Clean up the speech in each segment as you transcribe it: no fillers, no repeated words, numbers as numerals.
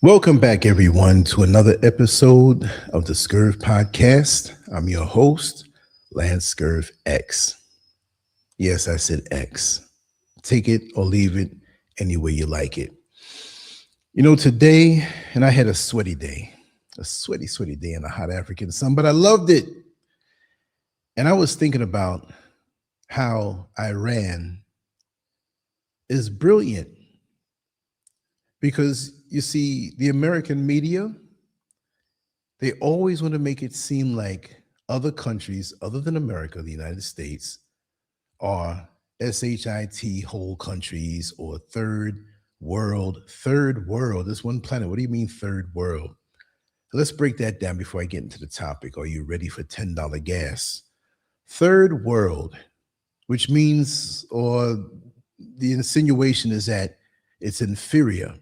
Welcome back, everyone, to another episode of the Scurv podcast. I'm your host, LanceScurvX. Yes, I said X. Take it or leave it any way you like it. Today, and I had a sweaty day, a sweaty day in the hot African sun, but I loved it. And I was thinking about how Iran is brilliant because you see, the American media, they always want to make it seem like other countries other than America, the United States, are SHIT whole countries or third world. Third world, this one planet. What do you mean third world? Let's break that down before I get into the topic. Are you ready for $10 gas? Third world, which means, or the insinuation is that it's inferior.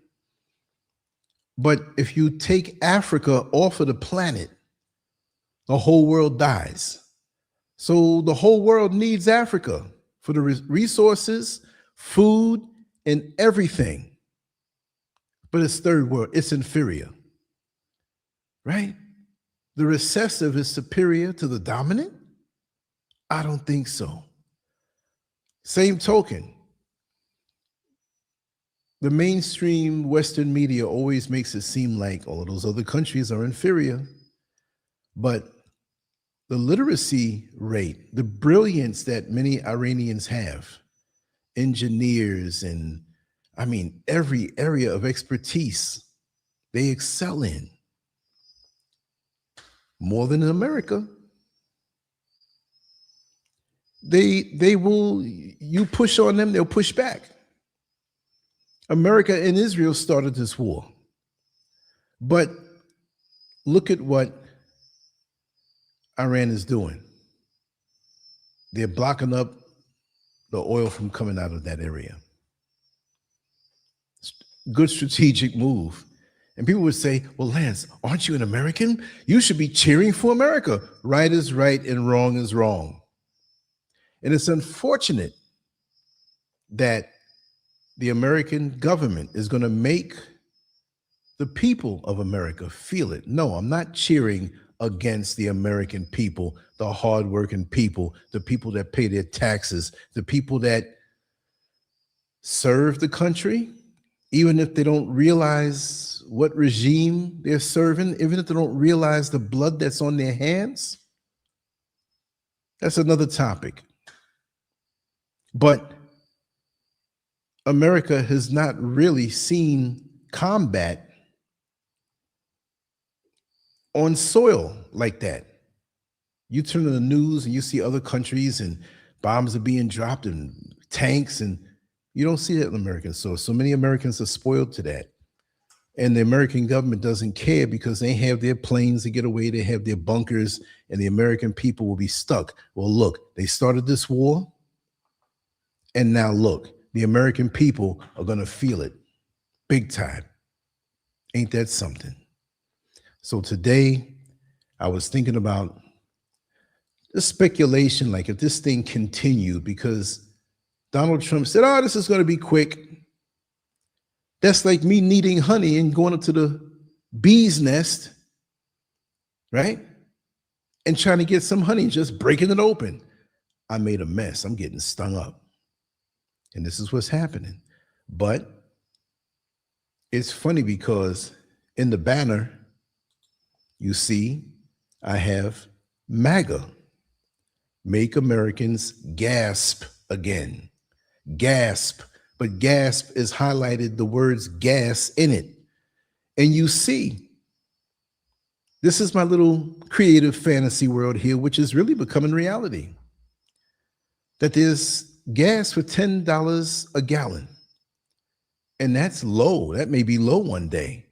But if you take Africa off of the planet, the whole world dies. So the whole world needs Africa for the resources, food, and everything. But it's third world, it's inferior, right? The recessive is superior to the dominant? I don't think so. Same token. The mainstream Western media always makes it seem like all of those other countries are inferior, but the literacy rate, the brilliance that many Iranians have, engineers, and every area of expertise they excel in more than in America. They will, you push on them, they'll push back. America and Israel started this war. But look at what Iran is doing. They're blocking up the oil from coming out of that area. Good strategic move. And people would say, well, Lance, aren't you an American? You should be cheering for America. Right is right and wrong is wrong. And it's unfortunate that the American government is going to make the people of America feel it. No, I'm not cheering against the American people, the hardworking people, the people that pay their taxes, the people that serve the country, even if they don't realize what regime they're serving, even if they don't realize the blood that's on their hands. That's another topic. But America has not really seen combat on soil like that. You turn on the news and you see other countries and bombs are being dropped and tanks, and you don't see that in American soil. So many Americans are spoiled to that. And the American government doesn't care because they have their planes to get away, they have their bunkers, and the American people will be stuck. Well, look, they started this war, and now look, the American people are going to feel it big time. Ain't that something? So today, I was thinking about the speculation, like if this thing continued, because Donald Trump said, oh, this is going to be quick. That's like me needing honey and going up to the bee's nest, right? And trying to get some honey, just breaking it open. I made a mess. I'm getting stung up. And this is what's happening. But it's funny because in the banner, you see, I have MAGA, Make Americans Gasp Again. Gasp. But gasp is highlighted, the words gas in it. And you see, this is my little creative fantasy world here, which is really becoming reality. That there's gas for $10 a gallon. And that's low. That may be low one day.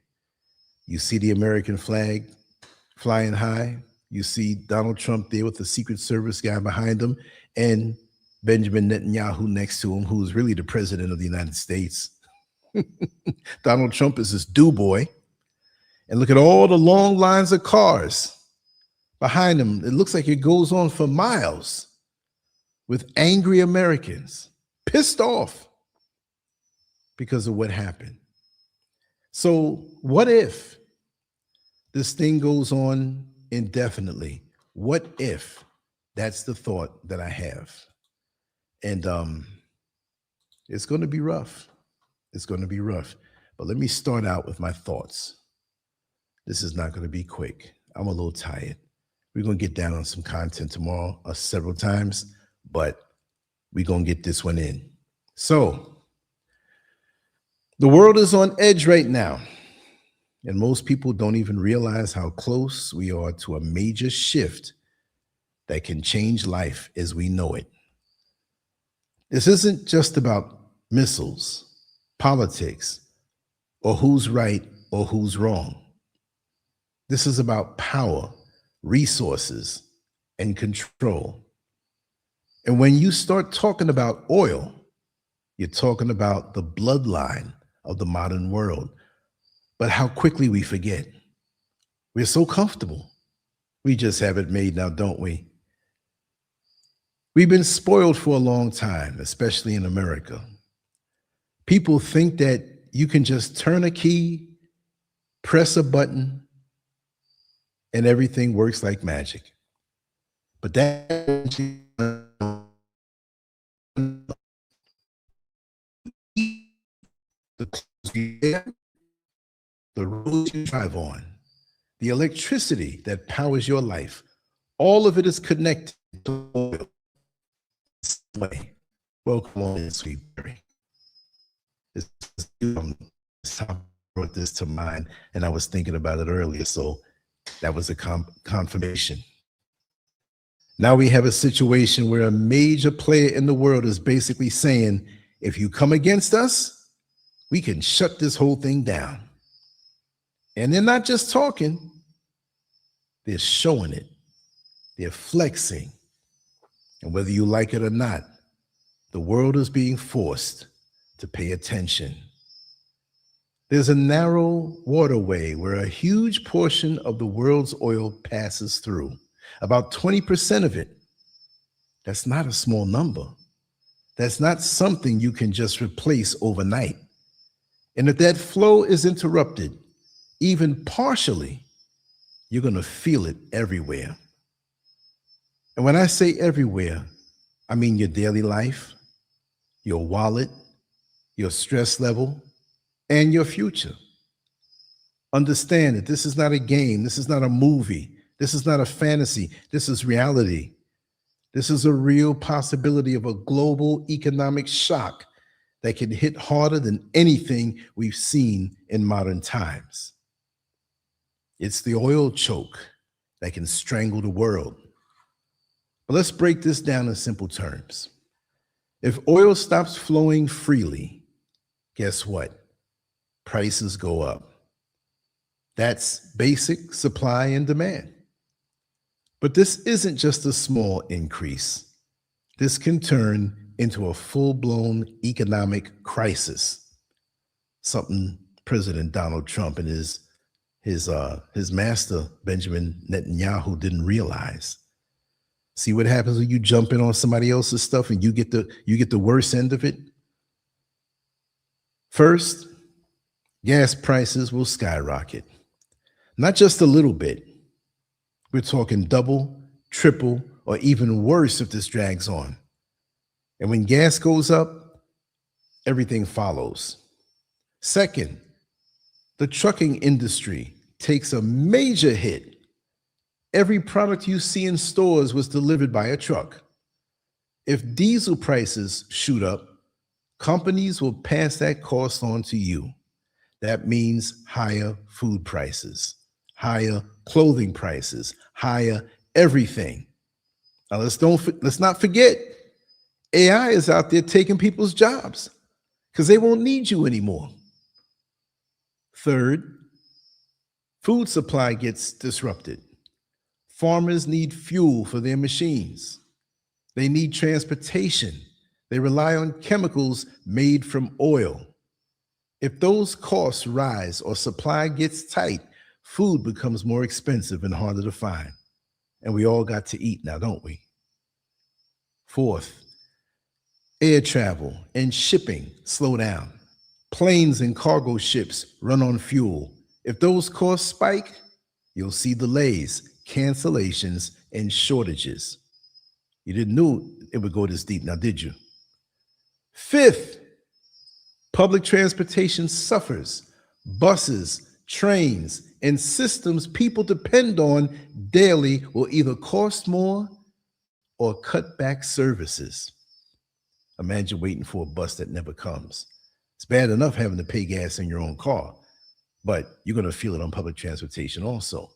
You see the American flag flying high. You see Donald Trump there with the Secret Service guy behind him and Benjamin Netanyahu next to him, who's really the president of the United States. Donald Trump is this do-boy. And look at all the long lines of cars behind him. It looks like it goes on for miles with angry Americans, pissed off because of what happened. So, what if this thing goes on indefinitely? What if? That's the thought that I have. And it's going to be rough. It's going to be rough. But let me start out with my thoughts. This is not going to be quick. I'm a little tired. We're going to get down on some content tomorrow several times, but we're going to get this one in. So, the world is on edge right now, and most people don't even realize how close we are to a major shift that can change life as we know it. This isn't just about missiles, politics, or who's right or who's wrong. This is about power, resources, and control. And when you start talking about oil, you're talking about the bloodline of the modern world. But how quickly we forget. We're so comfortable. We just have it made now, don't we? We've been spoiled for a long time, especially in America. People think that you can just turn a key, press a button, and everything works like magic. But that the roads you drive on, the electricity that powers your life, all of it is connected to oil. Welcome on, sweet Berry. I brought this to mind, and I was thinking about it earlier, so that was a confirmation. Now we have a situation where a major player in the world is basically saying, if you come against us, we can shut this whole thing down. And they're not just talking, they're showing it. They're flexing. And whether you like it or not, the world is being forced to pay attention. There's a narrow waterway where a huge portion of the world's oil passes through, about 20% of it. That's not a small number. That's not something you can just replace overnight. And if that flow is interrupted, even partially, you're going to feel it everywhere. And when I say everywhere, I mean your daily life, your wallet, your stress level, and your future. Understand that this is not a game. This is not a movie. This is not a fantasy. This is reality. This is a real possibility of a global economic shock that can hit harder than anything we've seen in modern times. It's the oil choke that can strangle the world. But let's break this down in simple terms. If oil stops flowing freely, guess what? Prices go up. That's basic supply and demand. But this isn't just a small increase. This can turn into a full-blown economic crisis, something President Donald Trump and his master, Benjamin Netanyahu, didn't realize. See what happens when you jump in on somebody else's stuff and you get the worst end of it? First, gas prices will skyrocket. Not just a little bit. We're talking double, triple, or even worse if this drags on. And when gas goes up, everything follows. Second, the trucking industry takes a major hit. Every product you see in stores was delivered by a truck. If diesel prices shoot up, companies will pass that cost on to you. That means higher food prices, higher clothing prices, higher everything. Now let's not forget, AI is out there taking people's jobs because they won't need you anymore. Third, food supply gets disrupted. Farmers need fuel for their machines. They need transportation. They rely on chemicals made from oil. If those costs rise or supply gets tight, food becomes more expensive and harder to find. And we all got to eat now, don't we? Fourth, air travel and shipping slow down. Planes and cargo ships run on fuel. If those costs spike, you'll see delays, cancellations, and shortages. You didn't know it would go this deep now, did you? Fifth, public transportation suffers. Buses, trains, and systems people depend on daily will either cost more or cut back services. Imagine waiting for a bus that never comes. It's bad enough having to pay gas in your own car, but you're going to feel it on public transportation also.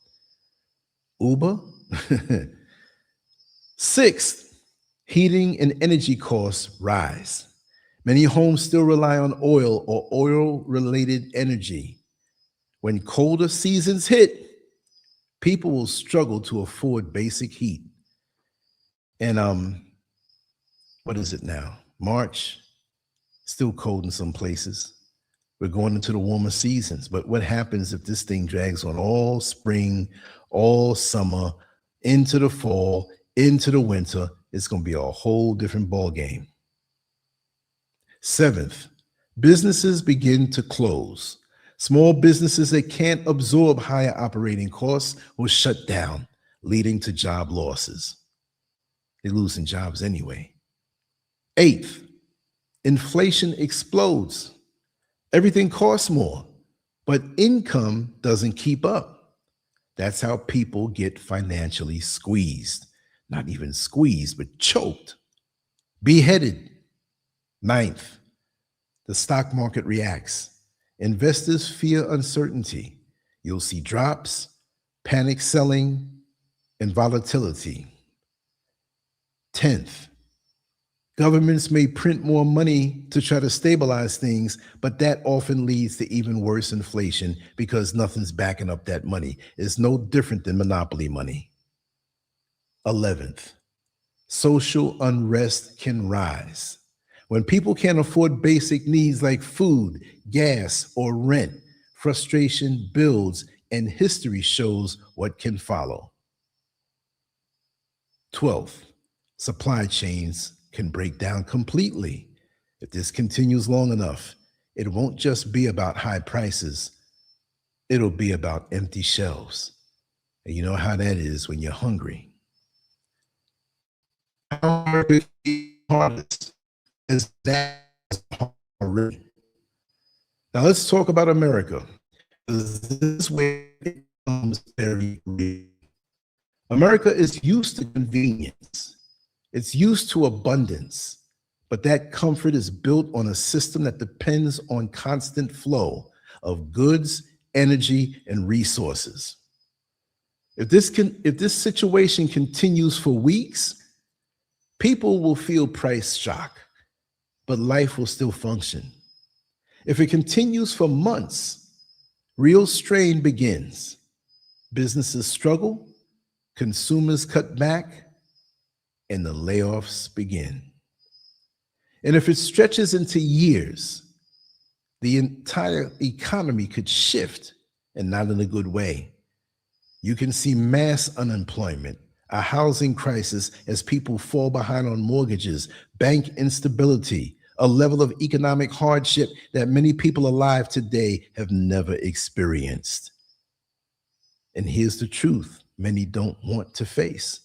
Uber. Sixth, heating and energy costs rise. Many homes still rely on oil or oil-related energy. When colder seasons hit, people will struggle to afford basic heat. And what is it now? March, still cold in some places. We're going into the warmer seasons. But what happens if this thing drags on all spring, all summer, into the fall, into the winter? It's going to be a whole different ball game. Seventh, businesses begin to close. Small businesses that can't absorb higher operating costs will shut down, leading to job losses. They're losing jobs anyway. Eighth, inflation explodes. Everything costs more, but income doesn't keep up. That's how people get financially squeezed. Not even squeezed, but choked, beheaded. Ninth, the stock market reacts. Investors fear uncertainty. You'll see drops, panic selling, and volatility. 10th, governments may print more money to try to stabilize things, but that often leads to even worse inflation because nothing's backing up that money. It's no different than monopoly money. 11th, social unrest can rise. When people can't afford basic needs like food, gas, or rent, frustration builds and history shows what can follow. 12th, supply chains can break down completely. If this continues long enough, it won't just be about high prices. It'll be about empty shelves. And you know how that is when you're hungry. Hardest is that already. Now let's talk about America. This way it becomes very real. America is used to convenience. It's used to abundance, but that comfort is built on a system that depends on constant flow of goods, energy, and resources. If this situation continues for weeks, people will feel price shock, but life will still function. If it continues for months, real strain begins. Businesses struggle, consumers cut back, and the layoffs begin. And if it stretches into years, the entire economy could shift, and not in a good way. You can see mass unemployment, a housing crisis as people fall behind on mortgages, bank instability, a level of economic hardship that many people alive today have never experienced. And here's the truth many don't want to face.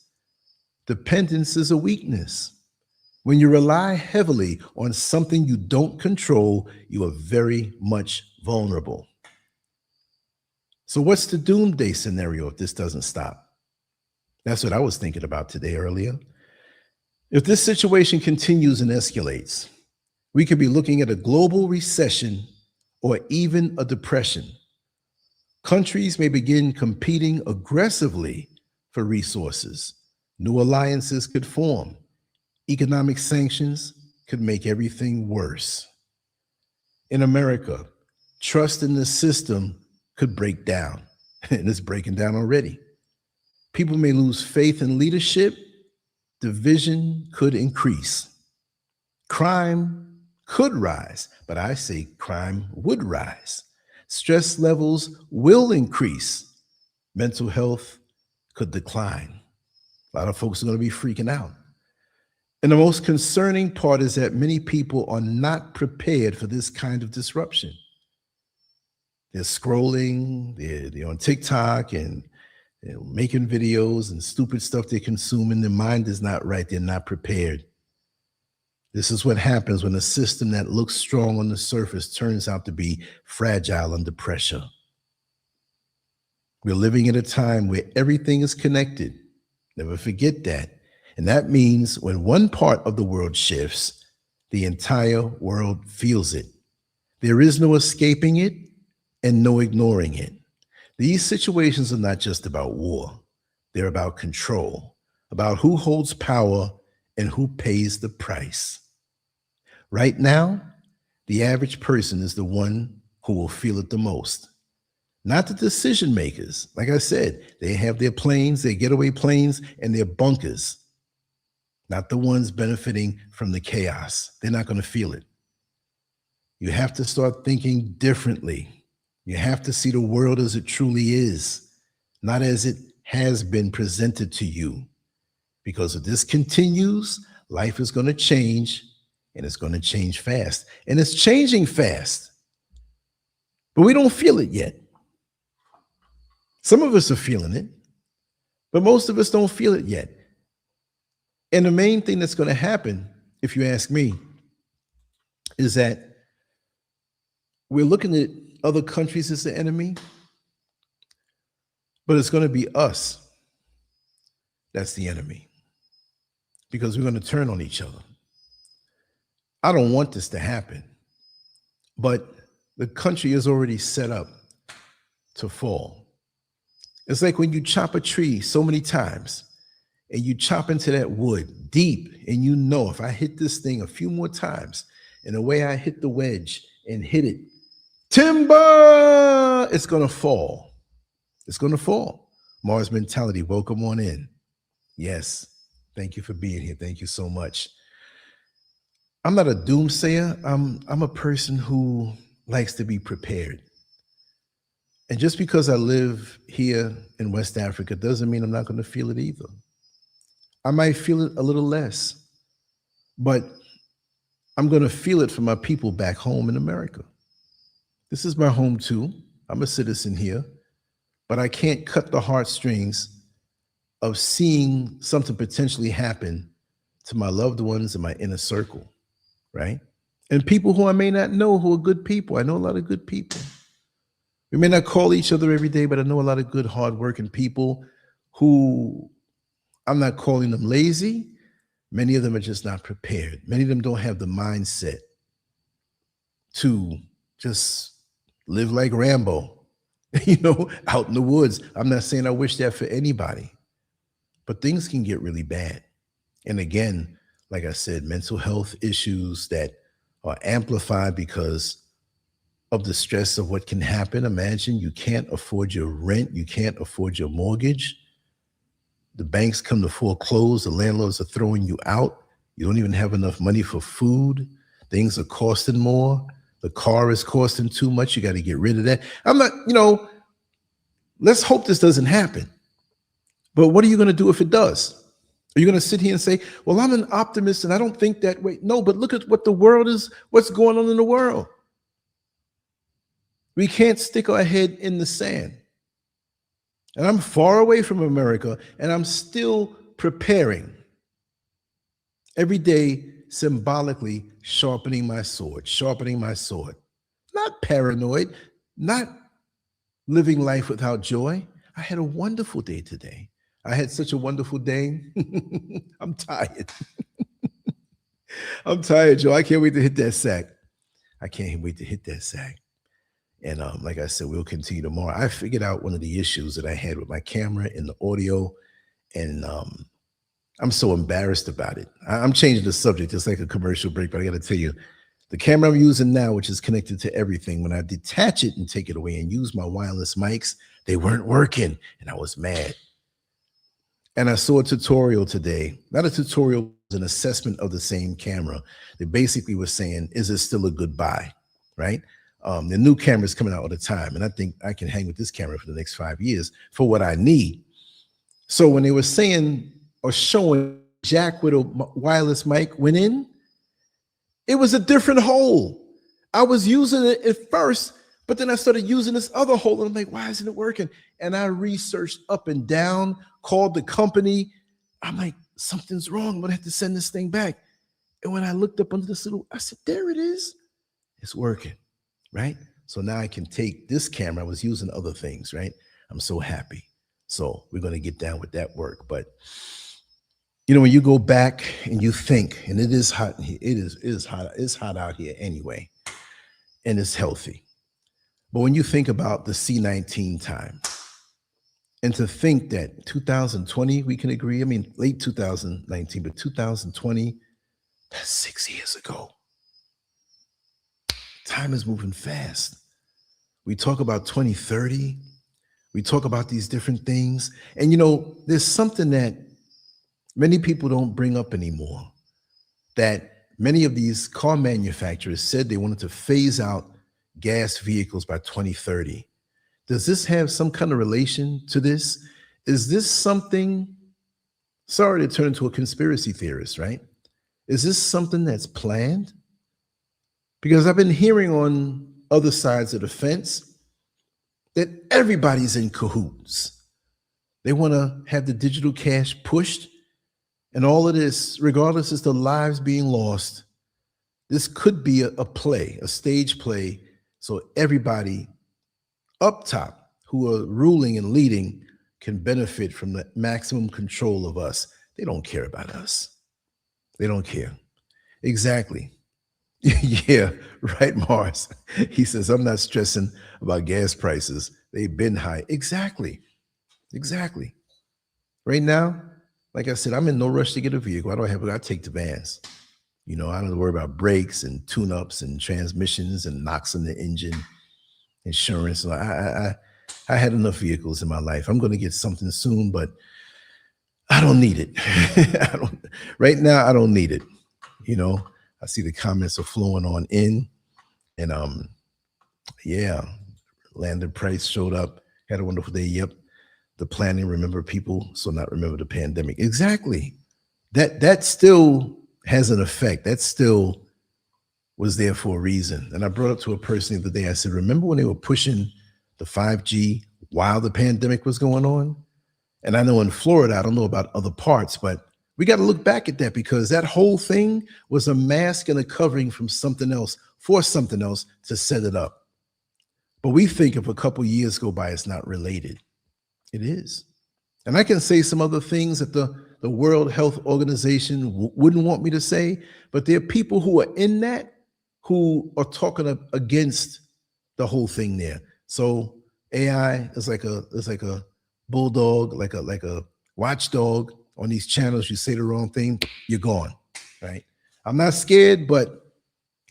Dependence is a weakness. When you rely heavily on something you don't control, you are very much vulnerable. So what's the doomsday scenario if this doesn't stop? That's what I was thinking about today earlier. If this situation continues and escalates, we could be looking at a global recession or even a depression. Countries may begin competing aggressively for resources. New alliances could form. Economic sanctions could make everything worse. In America, trust in the system could break down, and it's breaking down already. People may lose faith in leadership. Division could increase. Crime could rise, but I say crime would rise. Stress levels will increase. Mental health could decline. A lot of folks are going to be freaking out. And the most concerning part is that many people are not prepared for this kind of disruption. They're scrolling, they're on TikTok and making videos and stupid stuff they consume, and their mind is not right. They're not prepared. This is what happens when a system that looks strong on the surface turns out to be fragile under pressure. We're living at a time where everything is connected. Never forget that. And that means when one part of the world shifts, the entire world feels it. There is no escaping it and no ignoring it. These situations are not just about war. They're about control, about who holds power and who pays the price. Right now, the average person is the one who will feel it the most. Not the decision makers. Like I said, they have their planes, their getaway planes, and their bunkers. Not the ones benefiting from the chaos. They're not going to feel it. You have to start thinking differently. You have to see the world as it truly is, not as it has been presented to you. Because if this continues, life is going to change, and it's going to change fast. And it's changing fast. But we don't feel it yet. Some of us are feeling it, but most of us don't feel it yet. And the main thing that's going to happen, if you ask me, is that we're looking at other countries as the enemy, but it's going to be us that's the enemy, because we're going to turn on each other. I don't want this to happen, but the country is already set up to fall. It's like when you chop a tree so many times and you chop into that wood deep, and you know, if I hit this thing a few more times and the way I hit the wedge and hit it, timber, it's going to fall. It's going to fall. Mars mentality, welcome on in. Yes. Thank you for being here. Thank you so much. I'm not a doomsayer. I'm a person who likes to be prepared. And just because I live here in West Africa doesn't mean I'm not going to feel it either. I might feel it a little less, but I'm going to feel it for my people back home in America. This is my home too. I'm a citizen here, but I can't cut the heartstrings of seeing something potentially happen to my loved ones in my inner circle, right? And people who I may not know who are good people. I know a lot of good people. We may not call each other every day, but I know a lot of good, hardworking people who I'm not calling them lazy. Many of them are just not prepared. Many of them don't have the mindset to just live like Rambo, out in the woods. I'm not saying I wish that for anybody, but things can get really bad. And again, like I said, mental health issues that are amplified because of the stress of what can happen. Imagine you can't afford your rent. You can't afford your mortgage. The banks come to foreclose. The landlords are throwing you out. You don't even have enough money for food. Things are costing more. The car is costing too much. You got to get rid of that. I'm not, let's hope this doesn't happen. But what are you going to do if it does? Are you going to sit here and say, well, I'm an optimist and I don't think that way? No, but look at what the world is, what's going on in the world. We can't stick our head in the sand. And I'm far away from America, and I'm still preparing every day, symbolically sharpening my sword. Not paranoid, not living life without joy. I had a wonderful day today. I had such a wonderful day. I'm tired. I'm tired, Joe. I can't wait to hit that sack. And like I said, we'll continue tomorrow. I figured out one of the issues that I had with my camera and the audio, and I'm so embarrassed about it. I'm changing the subject. It's like a commercial break, but I got to tell you, the camera I'm using now, which is connected to everything, when I detach it and take it away and use my wireless mics, they weren't working, and I was mad. And I saw a tutorial today, not a tutorial, it was an assessment of the same camera. They basically were saying, is it still a good buy, right? The new cameras coming out all the time, and I think I can hang with this camera for the next 5 years for what I need. So when they were saying or showing jack with a wireless mic went in, it was a different hole. I was using it at first, but then I started using this other hole, and I'm like, why isn't it working? And I researched up and down, called the company. I'm like, something's wrong. I'm gonna have to send this thing back. And when I looked up under this little, I said, there it is. It's working, right? So now I can take this camera. I was using other things, right? I'm so happy. So we're going to get down with that work. But, you know, when you go back and you think, and it is hot, it is hot. It's hot out here anyway, and it's healthy. But when you think about the C-19 time, and to think that 2020, we can agree, I mean, late 2019, but 2020, that's 6 years ago. Time is moving fast. We talk about 2030. We talk about these different things. And, you know, there's something that many people don't bring up anymore, that many of these car manufacturers said they wanted to phase out gas vehicles by 2030. Does this have some kind of relation to this? Is this something, sorry to turn into a conspiracy theorist, right? Is this something that's planned? Because I've been hearing on other sides of the fence that everybody's in cahoots. They want to have the digital cash pushed, and all of this, regardless as the lives being lost, this could be a play, a stage play, so everybody up top who are ruling and leading can benefit from the maximum control of us. They don't care about us. They don't care. Exactly. Yeah, right, Mars. He says, I'm not stressing about gas prices. They've been high. Exactly. Exactly. Right now, like I said, I'm in no rush to get a vehicle. I take the vans. You know, I don't worry about brakes and tune-ups and transmissions and knocks on the engine, insurance. I had enough vehicles in my life. I'm going to get something soon, but I don't need it. Right now, I don't need it. You know, I see the comments are flowing on in, and yeah, Landon Price showed up, had a wonderful day. Yep, the planning, remember people, so not remember the pandemic. Exactly. That still has an effect. That still was there for a reason. And I brought up to a person the other day. I said, remember when they were pushing the 5G while the pandemic was going on? And I know in Florida, I don't know about other parts, but we got to look back at that, because that whole thing was a mask and a covering from something else, for something else to set it up. But we think if a couple years go by, it's not related. It is. And I can say some other things that the World Health Organization wouldn't want me to say, but there are people who are in that who are talking against the whole thing there. So AI is like a bulldog, like a watchdog on these channels. You say the wrong thing, you're gone, right? I'm not scared, but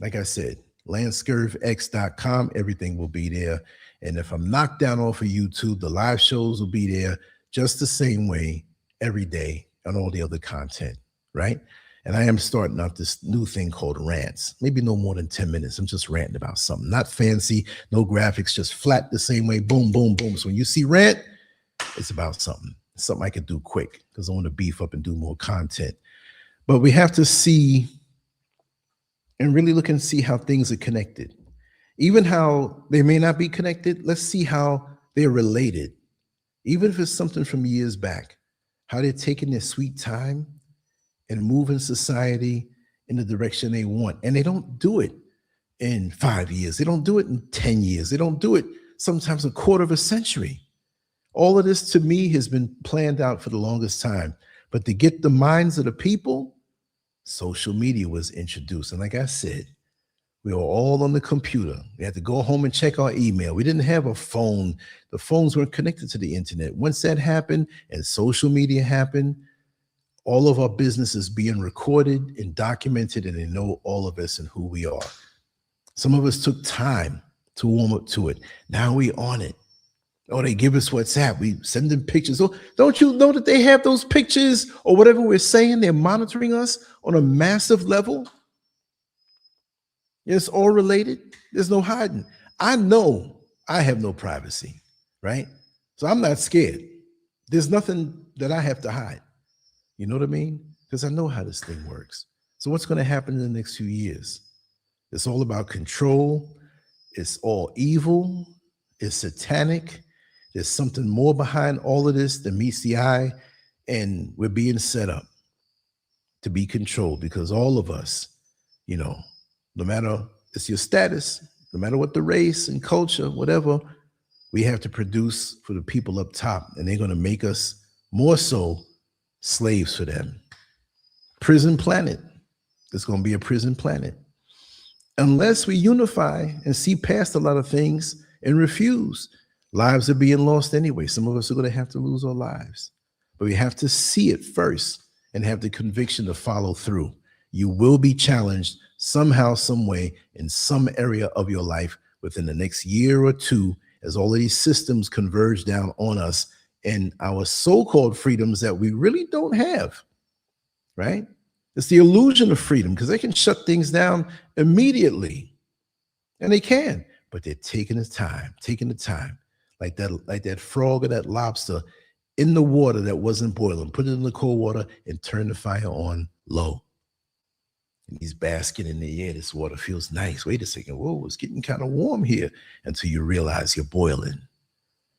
like I said, LanceScurvX.com, everything will be there. And if I'm knocked down off of YouTube, the live shows will be there just the same way every day on all the other content, right? And I am starting out this new thing called rants, maybe no more than 10 minutes. I'm just ranting about something, not fancy, no graphics, just flat the same way, boom, boom, boom. So when you see rant, it's about something I could do quick, because I want to beef up and do more content. But we have to see and really look and see how things are connected. Even how they may not be connected, let's see how they're related. Even if it's something from years back, how they're taking their sweet time and moving society in the direction they want. And they don't do it in 5 years. They don't do it in 10 years. They don't do it sometimes a quarter of a century. All of this, to me, has been planned out for the longest time. But to get the minds of the people, social media was introduced. And like I said, we were all on the computer. We had to go home and check our email. We didn't have a phone. The phones weren't connected to the internet. Once that happened and social media happened, all of our business is being recorded and documented, and they know all of us and who we are. Some of us took time to warm up to it. Now we on it. Oh, they give us WhatsApp. We send them pictures. Oh, don't you know that they have those pictures or whatever we're saying? They're monitoring us on a massive level. It's all related. There's no hiding. I know I have no privacy, right? So I'm not scared. There's nothing that I have to hide. You know what I mean? because I know how this thing works. So what's going to happen in the next few years? It's all about control. It's all evil. It's satanic. There's something more behind all of this than meets the eye. And we're being set up to be controlled because all of us, no matter it's your status, no matter what the race and culture, whatever, we have to produce for the people up top. And they're going to make us more so slaves for them. Prison planet. It's going to be a prison planet. Unless we unify and see past a lot of things and refuse, lives are being lost anyway. Some of us are going to have to lose our lives. But we have to see it first and have the conviction to follow through. You will be challenged somehow, some way, in some area of your life within the next year or two, as all of these systems converge down on us and our so-called freedoms that we really don't have, right? It's the illusion of freedom because they can shut things down immediately. And they can, but they're taking the time, like that frog or that lobster in the water that wasn't boiling, put it in the cold water and turn the fire on low. And he's basking in the air. This water feels nice. Wait a second. Whoa, it's getting kind of warm here, until you realize you're boiling.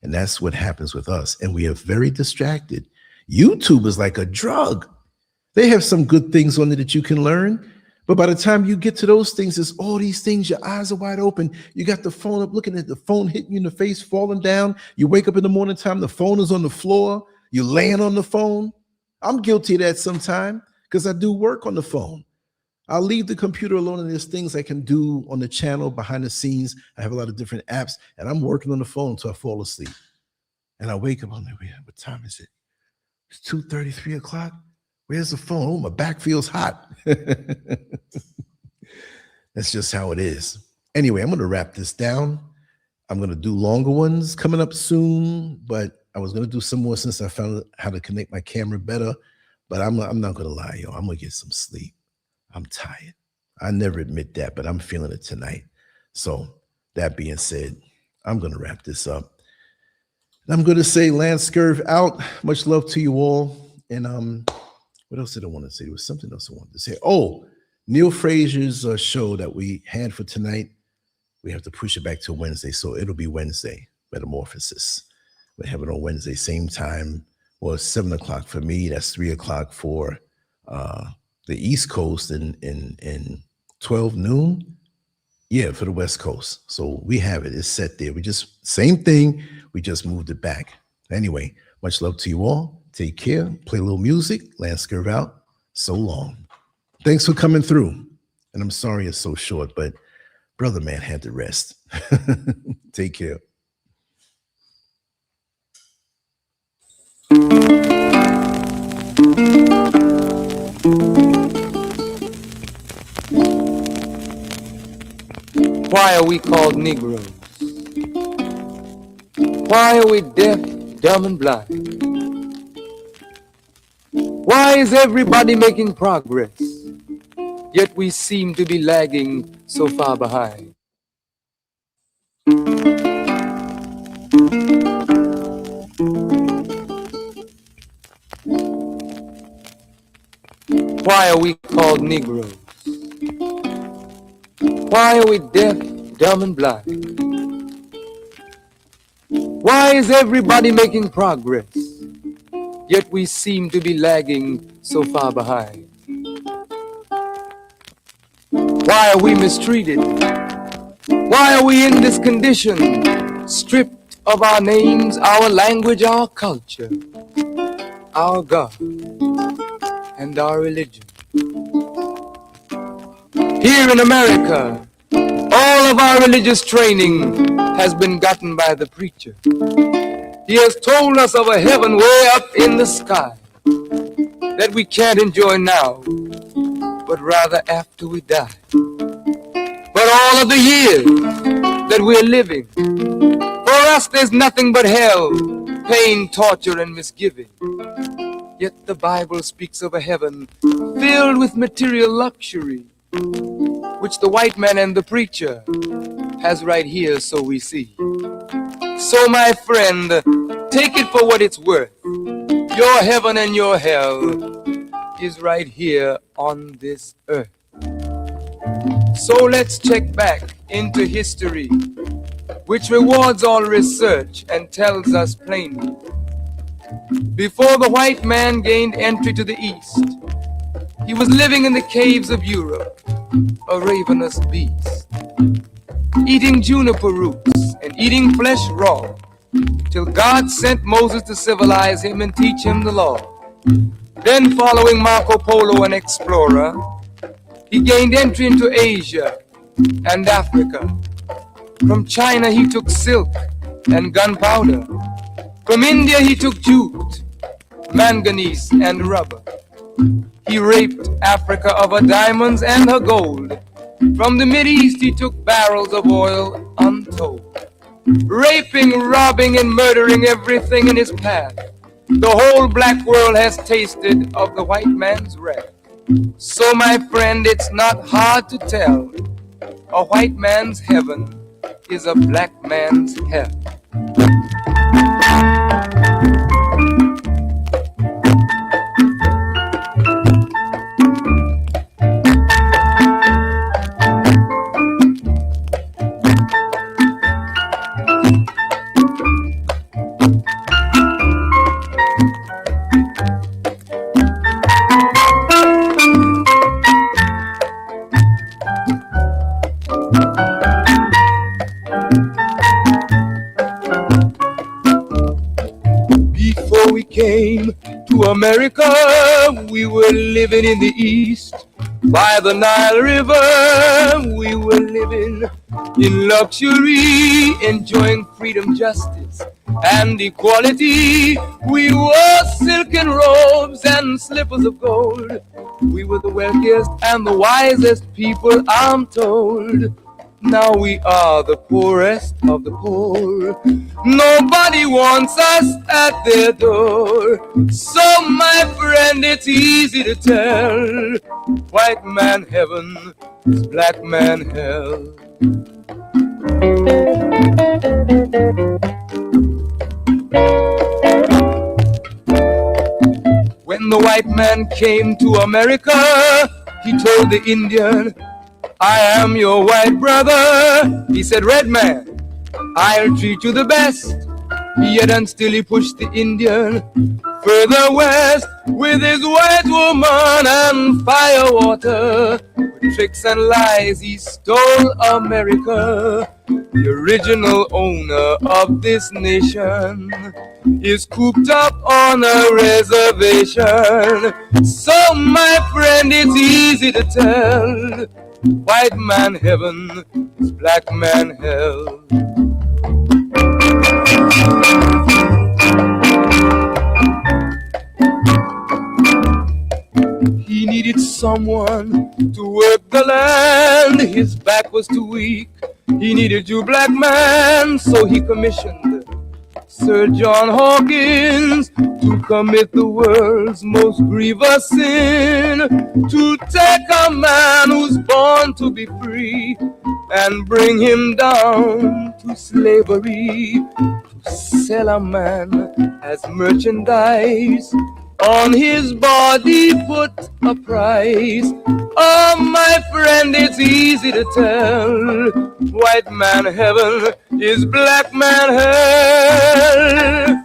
And that's what happens with us. And we are very distracted. YouTube is like a drug. They have some good things on it that you can learn. But by the time you get to those things, there's all these things. Your eyes are wide open. You got the phone up, looking at the phone, hitting you in the face, falling down. You wake up in the morning time, the phone is on the floor. You're laying on the phone. I'm guilty of that sometime because I do work on the phone. I'll leave the computer alone, and there's things I can do on the channel behind the scenes. I have a lot of different apps, and I'm working on the phone until I fall asleep. And I wake up, I'm like, what time is it? It's 2:30, 3 o'clock. Where's the phone? Oh, my back feels hot. That's just how it is. Anyway, I'm going to wrap this down. I'm going to do longer ones coming up soon, but I was going to do some more since I found out how to connect my camera better. But I'm not going to lie, yo. I'm going to get some sleep. I'm tired. I never admit that, but I'm feeling it tonight. So that being said, I'm going to wrap this up. And I'm going to say LanceScurv out. Much love to you all. And what else did I want to say? There was something else I wanted to say. Oh, Neil Frazier's show that we had for tonight, we have to push it back to Wednesday. So it'll be Wednesday, Metamorphosis. We have it on Wednesday, same time. Well, it's 7 o'clock for me. That's 3 o'clock for the East Coast and 12 noon. Yeah, for the West Coast. So we have it. It's set there. We just, same thing. We just moved it back. Anyway, much love to you all. Take care. Play a little music. LanceScurv out. So long. Thanks for coming through. And I'm sorry it's so short, but brother man had to rest. Take care. Why are we called Negroes? Why are we deaf, dumb, and blind? Why is everybody making progress, yet we seem to be lagging so far behind? Why are we called Negroes? Why are we deaf, dumb, and blind? Why is everybody making progress, yet we seem to be lagging so far behind? Why are we mistreated? Why are we in this condition, stripped of our names, our language, our culture, our God, and our religion? Here in America, all of our religious training has been gotten by the preacher. He has told us of a heaven way up in the sky that we can't enjoy now, but rather after we die. But all of the years that we're living, for us there's nothing but hell, pain, torture, and misgiving. Yet the Bible speaks of a heaven filled with material luxury, which the white man and the preacher has right here, so we see. So my friend, take it for what it's worth. Your heaven and your hell is right here on this earth. So let's check back into history, which rewards all research and tells us plainly. Before the white man gained entry to the East, he was living in the caves of Europe, a ravenous beast, eating juniper roots and eating flesh raw, till God sent Moses to civilize him and teach him the law. Then, following Marco Polo, an explorer, he gained entry into Asia and Africa. From China he took silk and gunpowder. From India he took jute, manganese and rubber. He raped Africa of her diamonds and her gold. From the Mideast he took barrels of oil untold. Raping, robbing and murdering everything in his path. The whole black world has tasted of the white man's wrath. So my friend, it's not hard to tell. A white man's heaven is a black man's hell. Came to America, we were living in the East. By the Nile River, we were living in luxury, enjoying freedom, justice, and equality. We wore silken robes and slippers of gold. We were the wealthiest and the wisest people, I'm told. Now we are the poorest of the poor. Nobody wants us at their door. So my friend, it's easy to tell. White man heaven is black man hell. When the white man came to America, he told the Indian, I am your white brother. He said, red man, I'll treat you the best. Yet and still he pushed the Indian further west with his white woman and fire water. With tricks and lies he stole America. The original owner of this nation is cooped up on a reservation. So my friend, it's easy to tell. White man heaven is black man hell. He needed someone to work the land. His back was too weak. He needed you, black man, so he commissioned Sir John Hawkins to commit the world's most grievous sin, to take a man who's born to be free and bring him down to slavery, to sell a man as merchandise, on his body put a price. Oh my friend, it's easy to tell. White man heaven is black man hell.